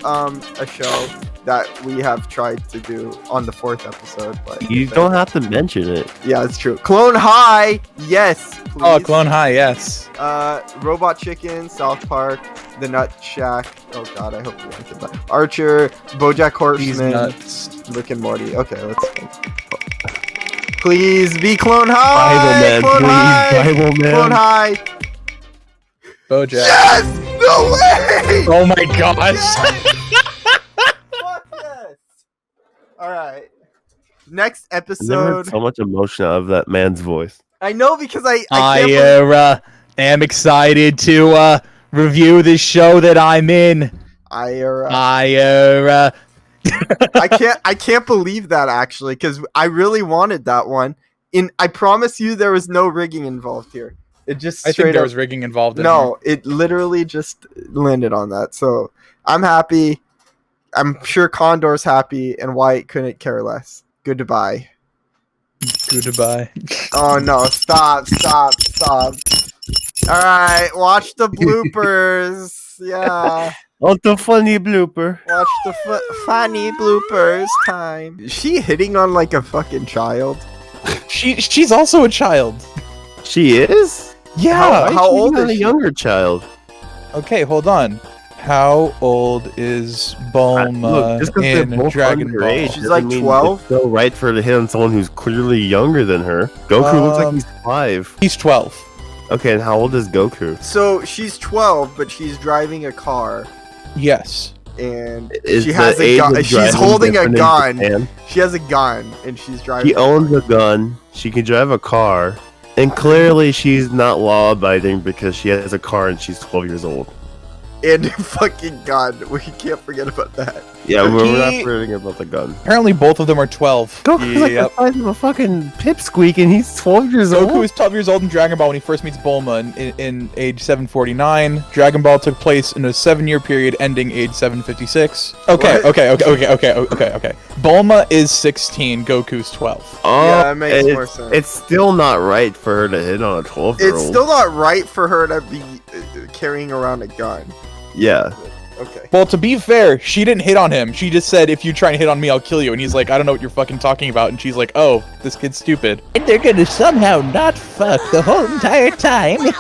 a show that we have tried to do on the 4th episode, but You don't have to mention it. yeah, it's true. Clone High, yes, please. Oh, Clone High, yes. Robot Chicken, South Park, The Nut Shack. Oh god, I hope you answered that. Archer, BoJack These Horseman, nuts. Rick and Morty. Okay, let's go. Please be Clone Bible High. Man, Clone please. High. Bible Man. Clone High. BoJack. Yes. No way. Oh my gosh. Fuck yes. All right. Next I've never episode. heard so much emotion out of that man's voice. I know because I I can't believe am excited to review this show that I'm in. I can't believe that actually because I really wanted that one. I promise you there was no rigging involved here. It just I straight think there up- was rigging involved in No, it literally just landed on that. So I'm happy. I'm sure Condor's happy, and Wyatt couldn't care less. Goodbye. Goodbye. Oh no! Stop! All right, watch the bloopers. Yeah, Oh, the funny blooper. watch the funny bloopers time. Is she hitting on like a fucking child? She's also a child. She is? Yeah. How old Not is a she? younger child. Okay, hold on. How old is Bulma Look, just 'cause they're in both Dragon underage Ball? She's doesn't like mean 12? It's so right for her to hit on someone who's clearly younger than her. Goku looks like he's 5. He's 12. Okay, and how old is Goku? So she's 12, but she's driving a car, Yes. and Is she the has a age gun. of She's driving holding a different in gun. Japan? She has a gun, and she's driving. She owns a gun. She can drive a car. And clearly she's not law-abiding because she has a car and she's 12 years old. And fucking gun. We can't forget about that. Yeah, we're He- not forgetting about the gun. Apparently both of them are 12. Goku's like the Yep. size of a fucking pipsqueak and he's 12 years Goku old? is 12 years old in Dragon Ball when he first meets Bulma in age 749. Dragon Ball took place in a 7-year period ending age 756. Okay. Bulma is 16, Goku's 12. Oh, Yeah, that makes and more it's- sense. It's still not right for her to hit on a 12-year-old. It's still not right for her to be carrying around a gun. Yeah. Okay. Well, to be fair, she didn't hit on him. She just said, if you try and hit on me, I'll kill you. And he's like, I don't know what you're fucking talking about. And she's like, oh, this kid's stupid. And they're gonna somehow not fuck the whole entire time. You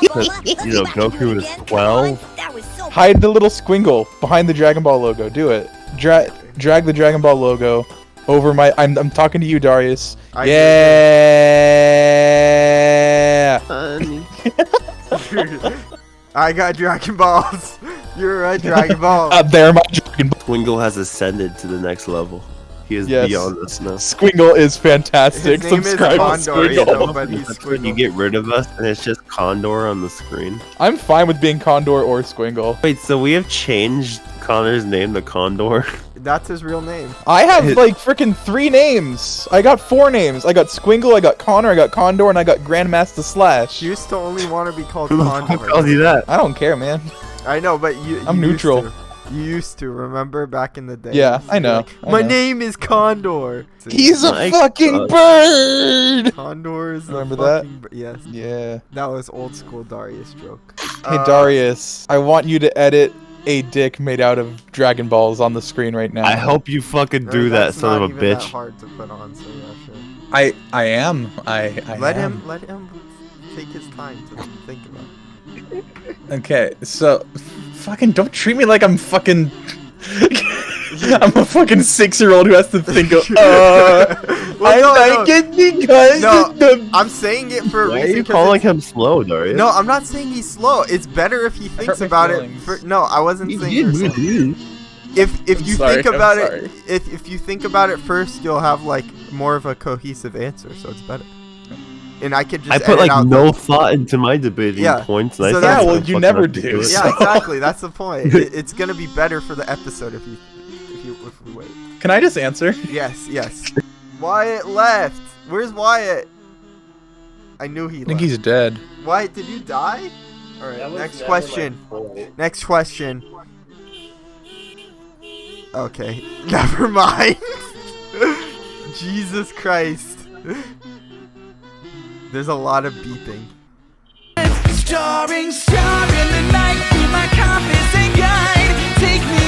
know, Goku is 12. That was so Hide the little squiggle behind the Dragon Ball logo. Do it. Drag the Dragon Ball logo over my... I'm talking to you, Darius. I Yeah! I got Dragon Balls. You're right, Dragon Ball. There, my Dragon Ball. Twingle has ascended to the next level. He is Yes. beyond us now. Squiggle is fantastic. His name is Subscribe to Condor, you know, Squiggle. but he's That's when you Squiggle. get rid of us and it's just Condor on the screen. I'm fine with being Condor or Squiggle. Wait, so we have changed Connor's name to Condor? That's his real name. I have like freaking 3 names. I got 4 names. I got Squiggle, I got Connor, I got Condor, and I got Grandmaster Slash. You used to only want to be called Who the fuck Condor. calls you that? I don't care, man. I know, but you. I'm you used neutral. to. You used to, remember back in the day? Yeah, I know. Like, My name is Condor. He's a My fucking God. bird! Condor is Remember the that? fucking yes. Yeah. That was old school Darius joke. Hey, Darius, I want you to edit a dick made out of Dragon Balls on the screen right now. I hope you fucking do that, That's son not of a even that bitch. hard to put on, so yeah, sure. I am. I Let am. him take his time to think about it. Okay, so fucking don't treat me like I'm fucking I'm a fucking 6-year-old who has to think of I like it because I'm saying it for a Why are reason. you 'cause calling it's- him slow, Darius? No, I'm not saying he's slow. It's better if he thinks my about feelings. it. No, I wasn't saying you're slow. If you sorry, think I'm about sorry. it, if you think about it first, you'll have like more of a cohesive answer, so it's better. And I could just I put edit like out no thought into my debating Yeah, points. so And I that's- thought Yeah, well, I'm you fucking never up to do, it. Yeah, exactly. That's the point. It's gonna be better for the episode if we wait. Can I just answer? Yes. Wyatt left. Where's Wyatt? I knew he I think left. he's dead. Wyatt, did you die? All right. Next question. Next question. Okay. Never mind. Jesus Christ. There's a lot of beeping. Starring star in the night, be my compass and guide. Take me